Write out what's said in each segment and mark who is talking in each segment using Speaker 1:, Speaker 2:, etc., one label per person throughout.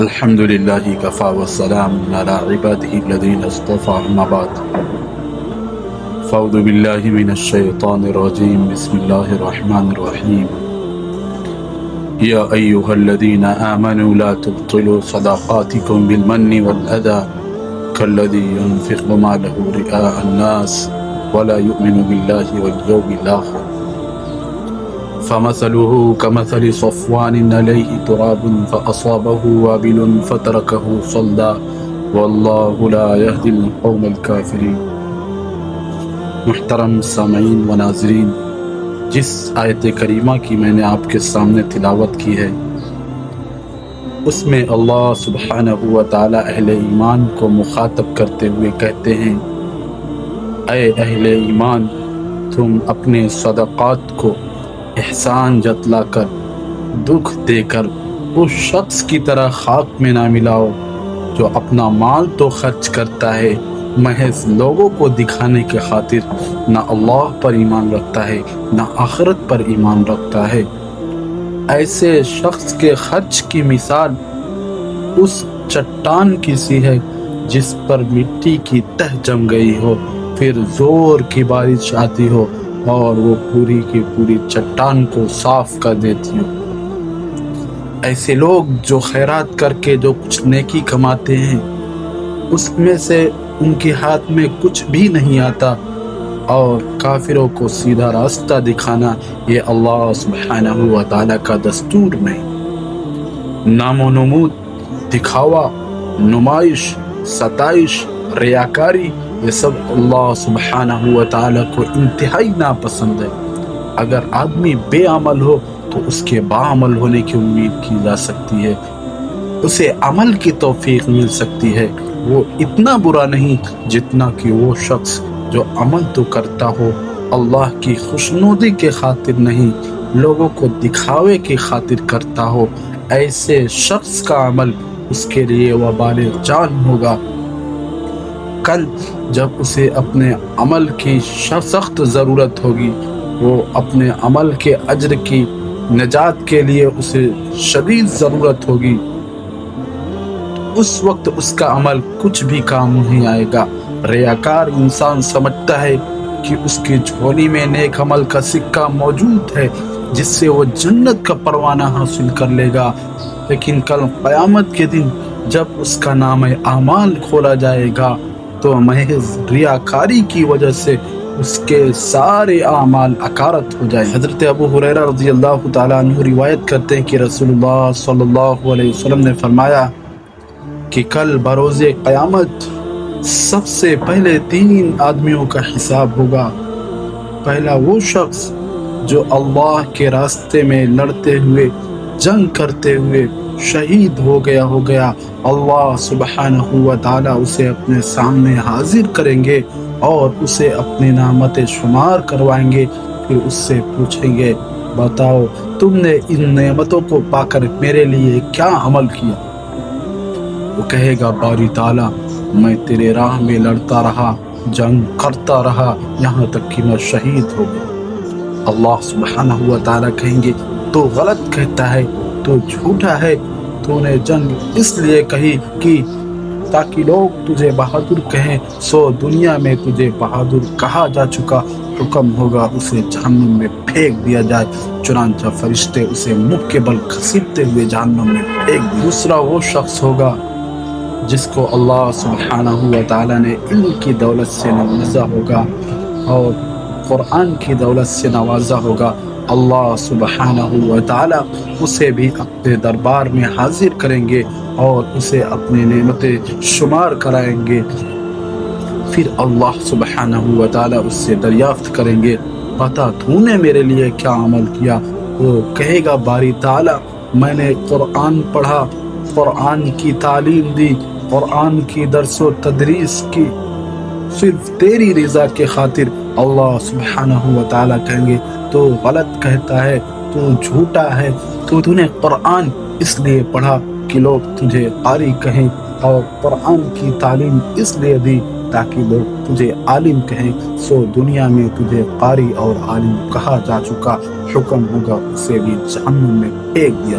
Speaker 1: الحمد لله كفى والسلام على عباده الذين اصطفى أما بعد فأعوذ بالله من الشيطان الرجيم بسم الله الرحمن الرحيم يا أيها الذين آمنوا لا تبطلوا صدقاتكم بالمن والأذى كالذي ينفق ماله رئاء الناس ولا يؤمن بالله واليوم الآخر فمثله كمثل صفوان عليه تراب فأصابه وابل فتركه صلدا والله لا يهدي القوم الكافرين۔ محترم سامعین و ناظرین، جس آیت کریمہ کی میں نے آپ کے سامنے تلاوت کی ہے، اس میں اللہ سبحانہ و تعالی اہل ایمان کو مخاطب کرتے ہوئے کہتے ہیں، اے اہل ایمان، تم اپنے صدقات کو احسان جتلا کر، دکھ دے کر اس شخص کی طرح خاک میں نہ ملاؤ جو اپنا مال تو خرچ کرتا ہے محض لوگوں کو دکھانے کے خاطر، نہ اللہ پر ایمان رکھتا ہے نہ آخرت پر ایمان رکھتا ہے۔ ایسے شخص کے خرچ کی مثال اس چٹان کی سی ہے جس پر مٹی کی تہ جم گئی ہو، پھر زور کی بارش آتی ہو اور وہ پوری کی پوری چٹان کو صاف کر دیتی ہو۔ ایسے لوگ جو خیرات کر کے جو کچھ نیکی کماتے ہیں، اس میں سے ان کے ہاتھ میں کچھ بھی نہیں آتا، اور کافروں کو سیدھا راستہ دکھانا یہ اللہ سبحانہ و تعالیٰ کا دستور نہیں۔ نام و نمود، دکھاوا، نمائش، ستائش، ریاکاری، یہ سب اللہ سبحانہ و تعالیٰ کو انتہائی ناپسند ہے۔ اگر آدمی بے عمل ہو تو اس کے باعمل ہونے کی امید کی جا سکتی ہے، اسے عمل کی توفیق مل سکتی ہے۔ وہ اتنا برا نہیں جتنا کہ وہ شخص جو عمل تو کرتا ہو اللہ کی خوشنودی کے خاطر نہیں، لوگوں کو دکھاوے کی خاطر کرتا ہو، ایسے شخص کا عمل اس کے لیے وبال جان ہوگا۔ کل جب اسے اپنے عمل کی سخت ضرورت ہوگی، وہ اپنے عمل کے اجر کی نجات کے لیے اسے شدید ضرورت ہوگی، اس وقت اس کا عمل کچھ بھی کام نہیں آئے گا۔ ریاکار انسان سمجھتا ہے کہ اس کی جھولی میں نیک عمل کا سکہ موجود ہے جس سے وہ جنت کا پروانہ حاصل کر لے گا، لیکن کل قیامت کے دن جب اس کا نام اعمال کھولا جائے گا تو محض ریاکاری کی وجہ سے اس کے سارے اعمال اکارت ہو جائیں۔ حضرت ابو ہریرہ رضی اللہ تعالیٰ عنہ روایت کرتے ہیں کہ رسول اللہ صلی اللہ علیہ وسلم نے فرمایا کہ کل بروز قیامت سب سے پہلے 3 آدمیوں کا حساب ہوگا۔ پہلا وہ شخص جو اللہ کے راستے میں لڑتے ہوئے، جنگ کرتے ہوئے شہید ہو گیا، اللہ سبحانہ و تعالیٰ اسے اپنے سامنے حاضر کریں گے اور اسے اپنی نعمت شمار کروائیں گے، پھر اس سے پوچھیں گے، بتاؤ تم نے ان نعمتوں کو پا کر میرے لیے کیا عمل کیا؟ وہ کہے گا، باری تعالیٰ میں تیرے راہ میں لڑتا رہا، جنگ کرتا رہا، یہاں تک کہ میں شہید ہو گیا۔ اللہ سبحانہ و تعالیٰ کہیں گے، تو غلط کہتا ہے، تو جھوٹا ہے، تو نے جنگ اس لیے کہی کہ تاکہ لوگ تجھے بہادر کہیں، سو دنیا میں تجھے بہادر کہا جا چکا، حکم ہوگا اسے جہنم میں پھینک دیا جائے، چنانچہ فرشتے اسے منہ کے بل گھسیٹتے ہوئے جہنم میں پھینک دیا۔ دوسرا وہ شخص ہوگا جس کو اللہ سبحانہ و تعالیٰ نے علم کی دولت سے نوازا ہوگا اور قرآن کی دولت سے نوازا ہوگا، اللہ سبحانہ و تعالیٰ اسے بھی اپنے دربار میں حاضر کریں گے اور اسے اپنی نعمتیں شمار کرائیں گے۔ پھر اللہ سبحانہ و تعالیٰ اس سے دریافت کریں گے، بتا تو نے میرے لیے کیا عمل کیا؟ وہ کہے گا، باری تعالیٰ میں نے قرآن پڑھا، قرآن کی تعلیم دی، قرآن کی درس و تدریس کی، صرف تیری رضا کے خاطر۔ اللہ سبحانہ و تعالیٰ کہیں گے، تو غلط کہتا ہے، تو جھوٹا ہے، تو نے قرآن اس لیے پڑھا کہ لوگ تجھے قاری کہیں، اور قرآن کی تعلیم اس لیے دی تاکہ لوگ تجھے عالم کہیں، سو دنیا میں تجھے قاری اور عالم کہا جا چکا، حکم ہوگا اسے بھی جہنم میں پھینک دیا۔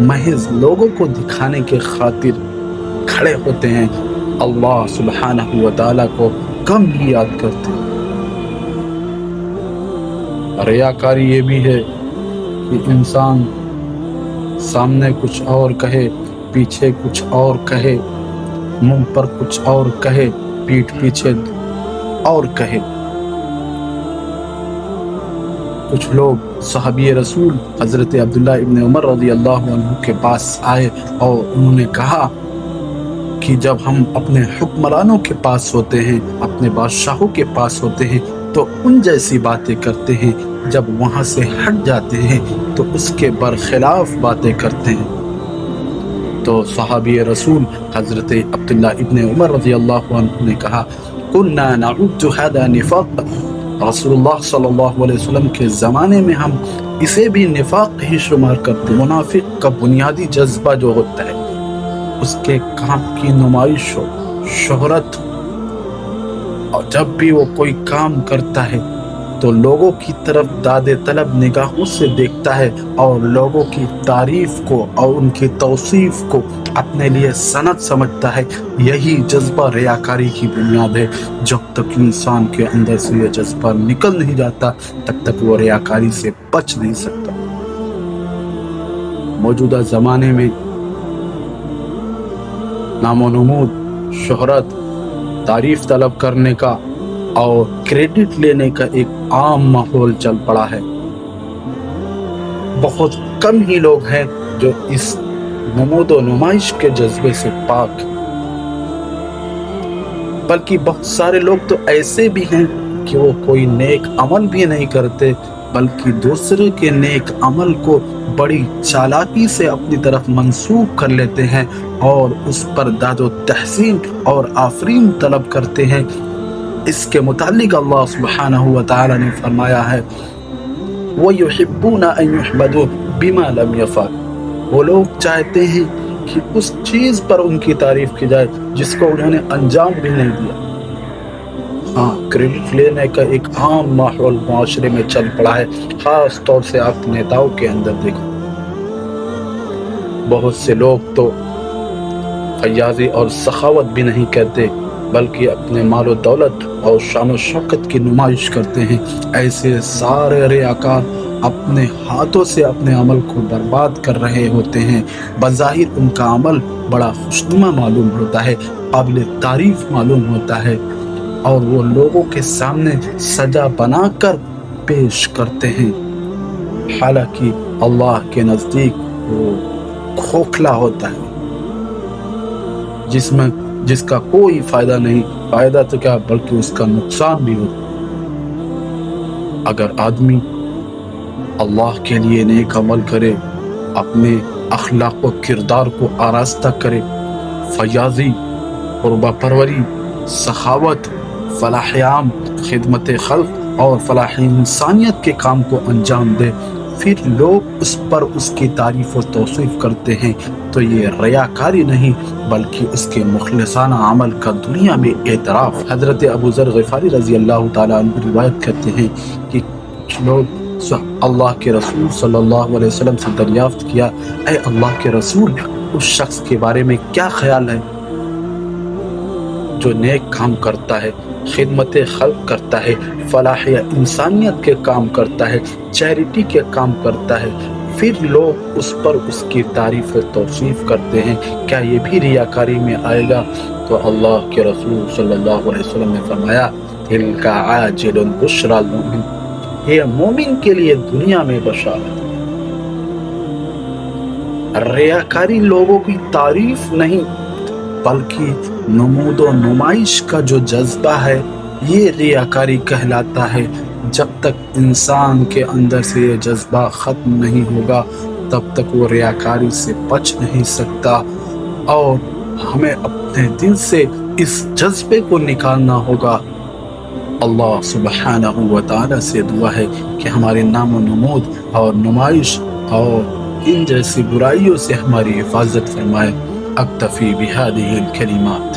Speaker 1: محض لوگوں کو دکھانے کے خاطر کھڑے ہوتے ہیں، اللہ سبحانہ و تعالیٰ کو کم ہی یاد کرتے ہیں۔ ریاکاری یہ بھی ہے کہ انسان سامنے کچھ اور کہے، پیچھے کچھ اور کہے، منہ پر کچھ اور کہے، پیٹھ پیچھے اور کہے۔ کچھ لوگ صحابی رسول حضرت عبداللہ ابن عمر رضی اللہ عنہ کے پاس آئے اور انہوں نے کہا کہ جب ہم اپنے حکمرانوں کے پاس ہوتے ہیں، اپنے بادشاہوں کے پاس ہوتے ہیں تو ان جیسی باتیں کرتے ہیں، جب وہاں سے ہٹ جاتے ہیں تو اس کے برخلاف باتیں کرتے ہیں۔ تو صحابی رسول حضرت عبداللہ ابن عمر رضی اللہ عنہ نے کہا كُنَّا نَعُدُّ هَذَا نِفَاقًا، رسول اللہ صلی اللہ علیہ وسلم کے زمانے میں ہم اسے بھی نفاق ہی شمار کرتے ہیں۔ منافق کا بنیادی جذبہ جو ہوتا ہے، اس کے کام کی نمائش ہو، شہرت، اور جب بھی وہ کوئی کام کرتا ہے تو لوگوں کی طرف داد طلب نگاہوں سے دیکھتا ہے اور لوگوں کی تعریف کو اور ان کی توصیف کو اپنے لیے سند سمجھتا ہے۔ یہی جذبہ ریاکاری کی بنیاد ہے۔ جب تک انسان کے اندر سے یہ جذبہ نکل نہیں جاتا تب تک وہ ریاکاری سے بچ نہیں سکتا۔ موجودہ زمانے میں نام و نمود، شہرت، تعریف طلب کرنے کا اور کریڈٹ لینے کا ایک عام ماحول چل پڑا ہے۔ بہت کم ہی لوگ ہیں جو اس نمود و نمائش کے جذبے سے پاک، بلکہ بہت سارے لوگ تو ایسے بھی ہیں کہ وہ کوئی نیک عمل بھی نہیں کرتے بلکہ دوسرے کے نیک عمل کو بڑی چالاکی سے اپنی طرف منسوب کر لیتے ہیں اور اس پر داد و تحسین اور آفرین طلب کرتے ہیں۔ اس کے متعلق اللہ سبحانہ و تعالی نے فرمایا ہے وَيُحِبُّونَ أَن يُحْمَدُوا بِمَا لَمْ يَفْعَلُوا، وہ لوگ چاہتے ہیں کہ اس چیز پر ان کی تعریف کی جائے جس کو انہوں نے انجام بھی نہیں دیا۔ ہاں، کریڈٹ لینے کا ایک عام ماحول معاشرے میں چل پڑا ہے، خاص طور سے آپ نیتاؤں کے اندر دیکھو۔ بہت سے لوگ تو فیاضی اور سخاوت بھی نہیں کہتے بلکہ اپنے مال و دولت اور شان و شوکت کی نمائش کرتے ہیں۔ ایسے سارے ریاکار اپنے ہاتھوں سے اپنے عمل کو برباد کر رہے ہوتے ہیں۔ بظاہر ان کا عمل بڑا خوشنما معلوم ہوتا ہے، قابل تعریف معلوم ہوتا ہے، اور وہ لوگوں کے سامنے سجا بنا کر پیش کرتے ہیں، حالانکہ اللہ کے نزدیک وہ کھوکھلا ہوتا ہے، جس کا کوئی فائدہ نہیں، فائدہ تو کیا بلکہ اس کا نقصان بھی ہوتا ہے۔ اگر آدمی اللہ کے لیے نیک عمل کرے، اپنے اخلاق و کردار کو آراستہ کرے، فیاضی، قربہ پروری، سخاوت، فلاح عام، خدمت خلق اور فلاح انسانیت کے کام کو انجام دے، پھر لوگ اس پر اس کی تعریف و توصیف کرتے ہیں تو یہ ریاکاری نہیں بلکہ اس کے مخلصانہ عمل کا دنیا میں اعتراف۔ حضرت ابو ذر غفاری رضی اللہ تعالیٰ عنہ روایت کرتے ہیں کہ کچھ لوگ اللہ کے رسول صلی اللہ علیہ وسلم سے دریافت کیا، اے اللہ کے رسول، اس شخص کے بارے میں کیا خیال ہے جو نیک کام کرتا ہے، خدمت خلق کرتا ہے، فلاح انسانیت کے کام کرتا ہے، چیریٹی کے کام کرتا ہے، پھر لوگ اس پر اس کی تعریف و توصیف کرتے ہیں، کیا یہ بھی ریاکاری میں آئے گا؟ تو اللہ کے رسول صلی اللہ علیہ وسلم نے فرمایا تِلْكَ عَاجِلٌ بُشْرَى الْمُؤْمِنِ، یہ مومن کے لیے دنیا میں بشارت۔ ریاکاری لوگوں کی تعریف نہیں بلکہ نمود و نمائش کا جو جذبہ ہے یہ ریاکاری کہلاتا ہے۔ جب تک انسان کے اندر سے یہ جذبہ ختم نہیں ہوگا تب تک وہ ریاکاری سے بچ نہیں سکتا، اور ہمیں اپنے دل سے اس جذبے کو نکالنا ہوگا۔ اللہ سبحانہ و تعالی سے دعا ہے کہ ہمارے نام و نمود اور نمائش اور ان جیسی برائیوں سے ہماری حفاظت فرمائے۔ اکتفی بہذه الکلمات۔